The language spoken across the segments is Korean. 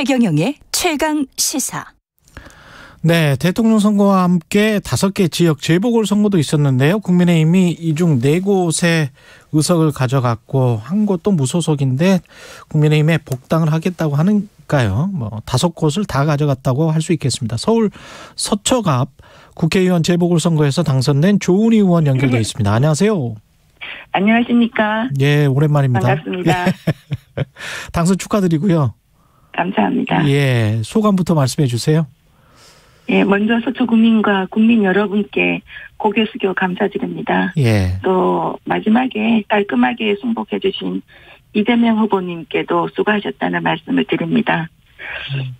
최경영의 최강 시사. 네, 대통령 선거와 함께 5개 지역 재보궐선거도 있었는데요. 국민의힘이 이 중 4곳의 의석을 가져갔고 한 곳도 무소속인데 국민의힘에 복당을 하겠다고 하니까요. 5곳을 다 가져갔다고 할 수 있겠습니다. 서울 서초갑 국회의원 재보궐선거에서 당선된 조은희 의원 연결되어 있습니다. 안녕하세요. 안녕하십니까. 예, 오랜만입니다. 반갑습니다. 당선 축하드리고요. 감사합니다. 예, 소감부터 말씀해 주세요. 예, 먼저 서초구민과 국민 여러분께 고개 숙여 감사드립니다. 예. 또 마지막에 깔끔하게 승복해 주신 이재명 후보님께도 수고하셨다는 말씀을 드립니다.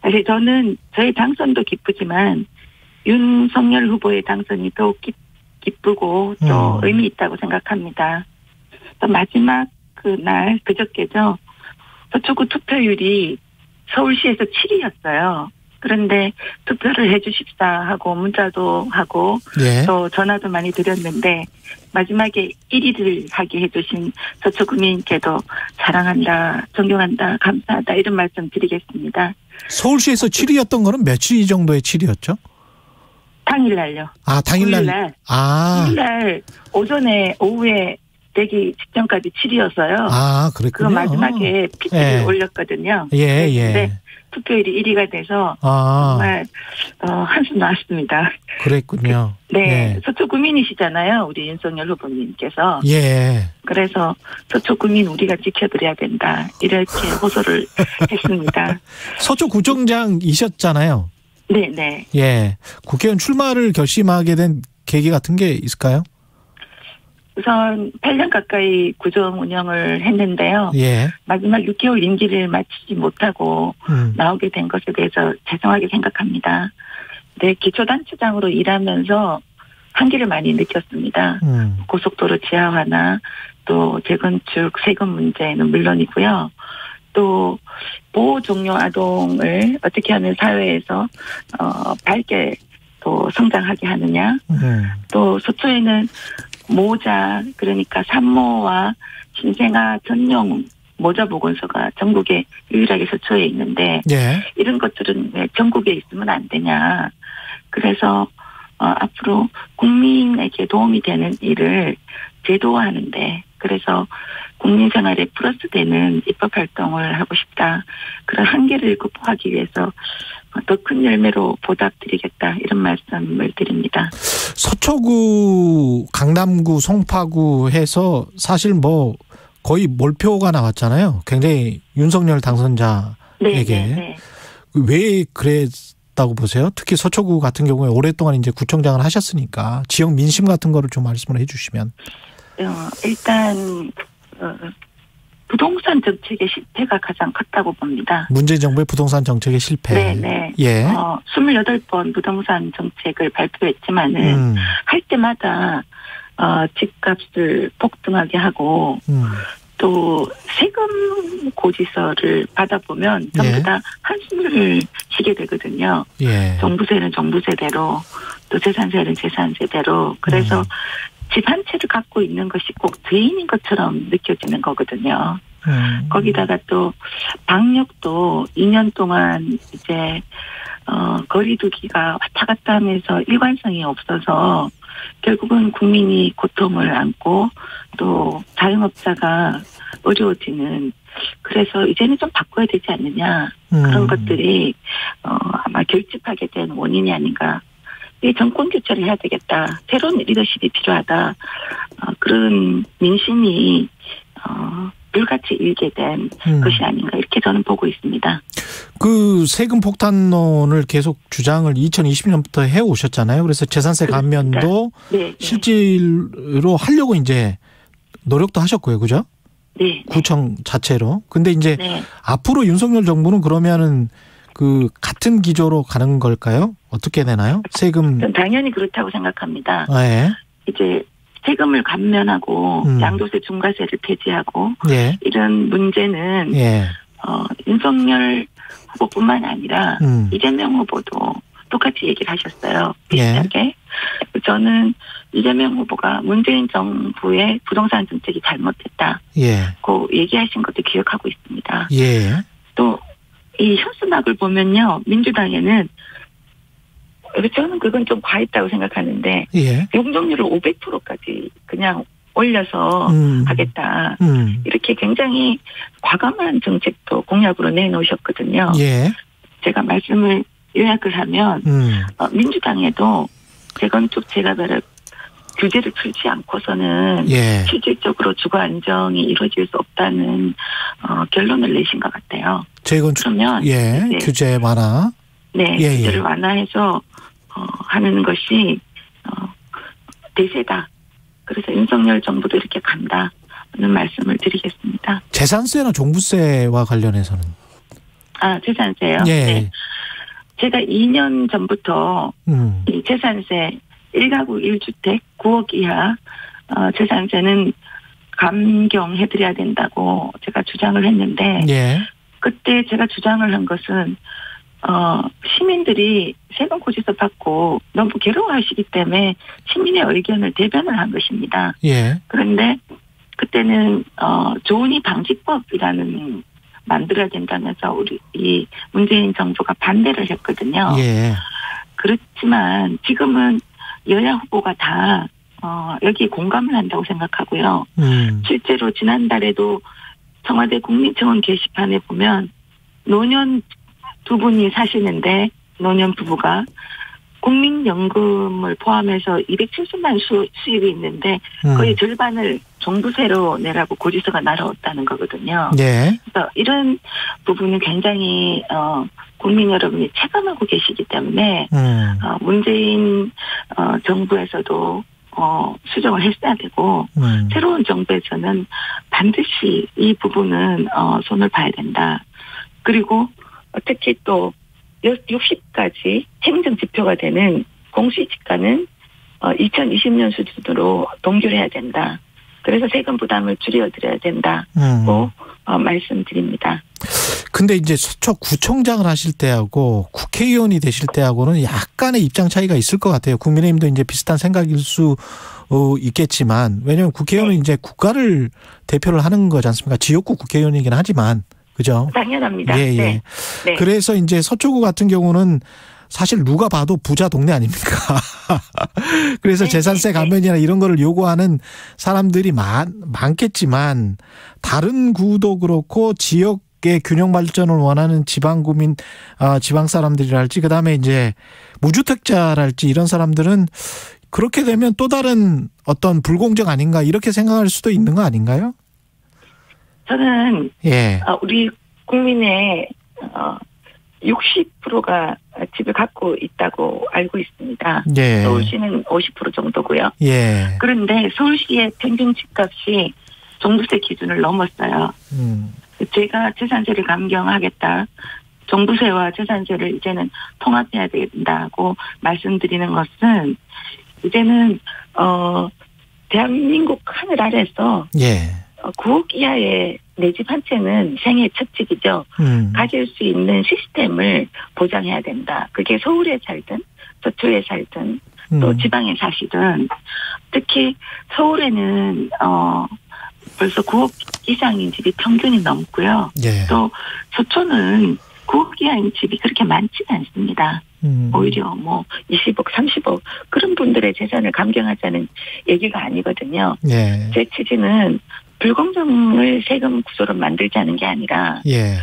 사실 저는 저의 당선도 기쁘지만 윤석열 후보의 당선이 더욱 기쁘고 또 의미 있다고 생각합니다. 또 마지막 그날 그저께죠. 서초구 투표율이 서울시에서 7위였어요. 그런데 투표를 해 주십사 하고 문자도 하고 예. 또 전화도 많이 드렸는데 마지막에 1위를 하게 해주신 서초구민께도 사랑한다, 존경한다, 감사하다 이런 말씀 드리겠습니다. 서울시에서 7위였던 거는 며칠 정도의 7위였죠? 당일날요. 아, 당일날. 당일날 오전에 오후에 되기 직전까지 7위였어요. 아, 그랬군요. 그 마지막에 PT를 올렸거든요. 예, 예. 투표율이 1위가 돼서 정말 한숨 나왔습니다. 그랬군요. 네, 예. 서초구민이시잖아요. 우리 윤석열 후보님께서. 예. 그래서 서초구민 우리가 지켜드려야 된다. 이렇게 호소를 했습니다. 서초구청장이셨잖아요. 네. 예. 국회의원 출마를 결심하게 된 계기 같은 게 있을까요? 우선 8년 가까이 구청 운영을 했는데요. 예. 마지막 6개월 임기를 마치지 못하고 나오게 된 것에 대해서 죄송하게 생각합니다. 네, 기초단체장으로 일하면서 한계를 많이 느꼈습니다. 고속도로 지하화나 또 재건축 세금 문제는 물론이고요. 또 보호 종료 아동을 어떻게 하면 사회에서 밝게 또 성장하게 하느냐. 또 서초에는 모자, 그러니까 산모와 신생아 전용 모자 보건소가 전국에 유일하게 서초에 있는데 예. 이런 것들은 왜 전국에 있으면 안 되냐. 그래서 앞으로 국민에게 도움이 되는 일을 제도화하는데 그래서 국민 생활에 플러스 되는 입법 활동을 하고 싶다. 그런 한계를 극복하기 위해서 더 큰 열매로 보답드리겠다. 이런 말씀을 드립니다. 서초구, 강남구, 송파구 해서 사실 거의 몰표가 나왔잖아요. 굉장히 윤석열 당선자에게. 네. 왜 그랬다고 보세요? 특히 서초구 같은 경우에 오랫동안 이제 구청장을 하셨으니까 지역 민심 같은 거를 좀 말씀을 해 주시면. 일단 부동산 정책의 실패가 가장 컸다고 봅니다. 문재인 정부의 부동산 정책의 실패. 네. 예. 28번 부동산 정책을 발표했지만은 할 때마다 집값을 폭등하게 하고 또 세금 고지서를 받아보면 전부 다 한숨을 쉬게 되거든요. 예. 종부세는 종부세대로 또 재산세는 재산세대로 그래서 집 한 채를 갖고 있는 것이 꼭 죄인인 것처럼 느껴지는 거거든요. 거기다가 또 방역도 2년 동안 이제 거리두기가 왔다 갔다 하면서 일관성이 없어서 결국은 국민이 고통을 안고 또 자영업자가 어려워지는 그래서 이제는 좀 바꿔야 되지 않느냐 그런 것들이 아마 결집하게 된 원인이 아닌가. 이 정권 교체를 해야 되겠다. 새로운 리더십이 필요하다. 그런 민심이 불같이 일게 된 것이 아닌가 이렇게 저는 보고 있습니다. 그 세금 폭탄론을 계속 주장을 2020년부터 해오셨잖아요. 그래서 재산세 감면도 네. 실질로 하려고 이제 노력도 하셨고요. 그죠? 네. 구청 자체로. 근데 이제 앞으로 윤석열 정부는 그러면은 같은 기조로 가는 걸까요? 어떻게 되나요? 세금. 당연히 그렇다고 생각합니다. 예. 이제 세금을 감면하고 양도세 중과세를 폐지하고 이런 문제는 윤석열 후보뿐만 아니라 이재명 후보도 똑같이 얘기를 하셨어요. 비슷하게. 저는 이재명 후보가 문재인 정부의 부동산 정책이 잘못됐다. 고 얘기하신 것도 기억하고 있습니다. 또 이 현수막을 보면요, 민주당에는 저는 그건 좀 과했다고 생각하는데 예. 용적률을 500%까지 그냥 올려서 하겠다. 이렇게 굉장히 과감한 정책도 공약으로 내놓으셨거든요. 예. 제가 말씀을 요약을 하면 민주당에도 재건축 재개발을 규제를 풀지 않고서는 예. 실질적으로 주거 안정이 이루어질 수 없다는 결론을 내신 것 같아요. 재건축 그러면 예. 규제 완화. 네, 예, 규제를 예. 완화해서 하는 것이 대세다. 그래서 윤석열 정부도 이렇게 간다는 말씀을 드리겠습니다. 재산세나 종부세와 관련해서는 재산세요? 예. 네. 제가 2년 전부터 이 재산세 1가구 1주택 9억 이하 재산세는 감경해드려야 된다고 제가 주장을 했는데 예. 그때 제가 주장을 한 것은 시민들이 세금 고지서 받고 너무 괴로워하시기 때문에 시민의 의견을 대변을 한 것입니다. 예. 그런데 그때는 조은이 방지법이라는 만들어야 된다면서 우리 이 문재인 정부가 반대를 했거든요. 예. 그렇지만 지금은 여야 후보가 다 여기에 공감을 한다고 생각하고요. 실제로 지난달에도 청와대 국민청원 게시판에 보면 노년 두 분이 사시는데 노년 부부가 국민연금을 포함해서 270만 수입이 있는데 거의 절반을 종부세로 내라고 고지서가 날아왔다는 거거든요. 네. 그래서 이런 부분은 굉장히 국민 여러분이 체감하고 계시기 때문에 문재인 정부에서도 수정을 했어야 되고 새로운 정부에서는 반드시 이 부분은 손을 봐야 된다. 그리고 특히 또 60까지 행정 지표가 되는 공시지가는 2020년 수준으로 동결해야 된다. 그래서 세금 부담을 줄여드려야 된다고 말씀드립니다. 근데 이제 서초구청장을 하실 때하고 국회의원이 되실 때하고는 약간의 입장 차이가 있을 것 같아요. 국민의힘도 이제 비슷한 생각일 수 있겠지만 왜냐하면 국회의원은 이제 국가를 대표를 하는 거지 않습니까? 지역구 국회의원이긴 하지만 그죠? 당연합니다. 예, 예. 네. 네. 그래서 이제 서초구 같은 경우는 사실 누가 봐도 부자 동네 아닙니까? 그래서 네, 재산세 감면이나 이런 거를 요구하는 사람들이 많겠지만 다른 구도 그렇고 지역의 균형 발전을 원하는 지방구민, 지방 사람들이랄지 그다음에 이제 무주택자랄지 이런 사람들은 그렇게 되면 또 다른 어떤 불공정 아닌가 이렇게 생각할 수도 있는 거 아닌가요? 저는 예. 우리 국민의 60%가 집을 갖고 있다고 알고 있습니다. 예. 서울시는 50% 정도고요. 예. 그런데 서울시의 평균 집값이 종부세 기준을 넘었어요. 제가 재산세를 감경하겠다. 종부세와 재산세를 이제는 통합해야 된다고 말씀드리는 것은 이제는 대한민국 하늘 아래서 예. 9억 이하의 내 집 한 채는 생애 첫 집이죠. 가질 수 있는 시스템을 보장해야 된다. 그게 서울에 살든 서초에 살든 또 지방에 사시든 특히 서울에는 벌써 9억 이상인 집이 평균이 넘고요. 예. 또 서초는 9억 이하인 집이 그렇게 많지는 않습니다. 오히려 20억, 30억 그런 분들의 재산을 감경하자는 얘기가 아니거든요. 예. 제 취지는 불공정을 세금 구조로 만들자는 게 아니라 예.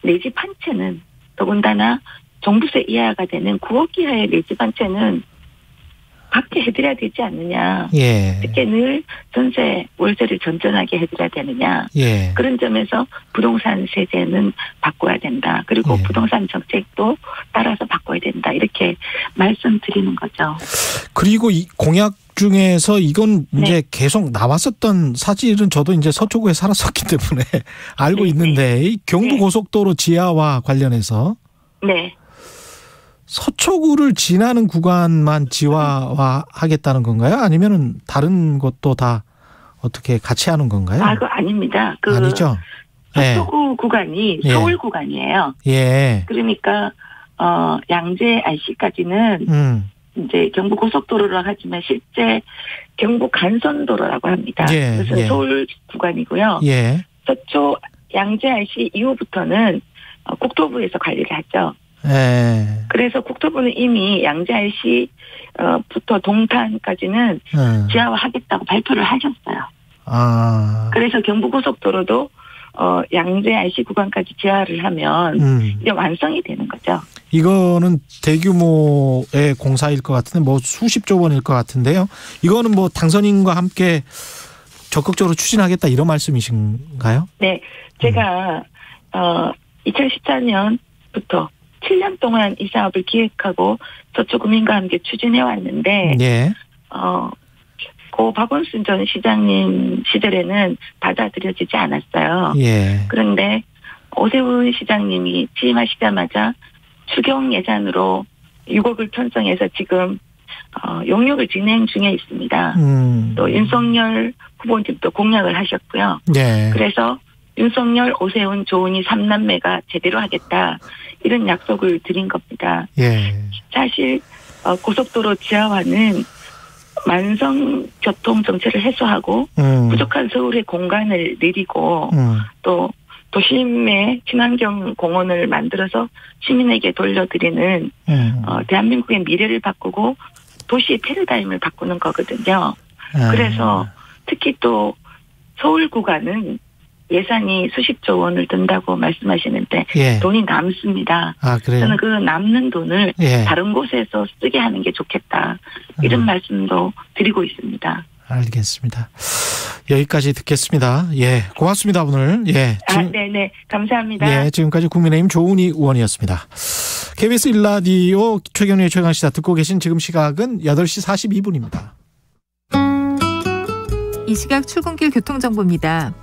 내 집 한 채는 더군다나 종부세 이하가 되는 9억 이하의 내 집 한 채는 받게 해드려야 되지 않느냐. 예. 특히 늘 전세, 월세를 전전하게 해드려야 되느냐. 예. 그런 점에서 부동산 세제는 바꿔야 된다. 그리고 예. 부동산 정책도 따라서 바꿔야 된다. 이렇게 말씀드리는 거죠. 그리고 이 공약 중에서 이건 이제 네. 계속 나왔었던 사실은 저도 이제 서초구에 살았었기 때문에 알고 네. 있는데 이 경부고속도로 지하와 관련해서 네. 서초구를 지나는 구간만 지하화하겠다는 건가요? 아니면은 다른 것도 다 어떻게 같이 하는 건가요? 그거 아닙니다. 아니죠. 서초구 구간이 예. 서울 구간이에요. 예. 그러니까 양재 IC까지는 이제 경부 고속도로라고 하지만 실제 경부 간선도로라고 합니다. 예. 그래서 예. 서울 구간이고요. 예. 서초 양재 IC 이후부터는 국토부에서 관리를 하죠. 예. 그래서 국토부는 이미 양재RC부터 동탄까지는 지하화하겠다고 발표를 하셨어요. 아. 그래서 경부고속도로도 양재RC 구간까지 지하를 하면 이제 완성이 되는 거죠. 이거는 대규모의 공사일 것 같은데 뭐 수십조 원일 것 같은데요. 이거는 뭐 당선인과 함께 적극적으로 추진하겠다 이런 말씀이신가요? 네. 제가 2014년부터 7년 동안 이 사업을 기획하고 저축구민과 함께 추진해 왔는데 예. 고 박원순 전 시장님 시절에는 받아들여지지 않았어요. 예. 그런데 오세훈 시장님이 취임하시자마자 추경 예산으로 6억을 편성해서 지금 용역을 진행 중에 있습니다. 또 윤석열 후보님도 공약을 하셨고요. 예. 그래서 윤석열, 오세훈, 조은희 3남매가 제대로 하겠다 이런 약속을 드린 겁니다. 예. 사실 고속도로 지하화는 만성 교통 정체를 해소하고 부족한 서울의 공간을 늘리고 또 도심의 친환경 공원을 만들어서 시민에게 돌려드리는 대한민국의 미래를 바꾸고 도시의 패러다임을 바꾸는 거거든요. 그래서 특히 또 서울 구간은 예산이 수십조 원을 든다고 말씀하시는데 예. 돈이 남습니다. 아, 그래요? 저는 그 남는 돈을 예. 다른 곳에서 쓰게 하는 게 좋겠다. 이런 말씀도 드리고 있습니다. 알겠습니다. 여기까지 듣겠습니다. 예, 고맙습니다 오늘. 예, 네네 감사합니다. 예, 지금까지 국민의힘 조은희 의원이었습니다. KBS 1라디오 최경영의 최강시사 듣고 계신 지금 시각은 8시 42분입니다. 이 시각 출근길 교통정보입니다.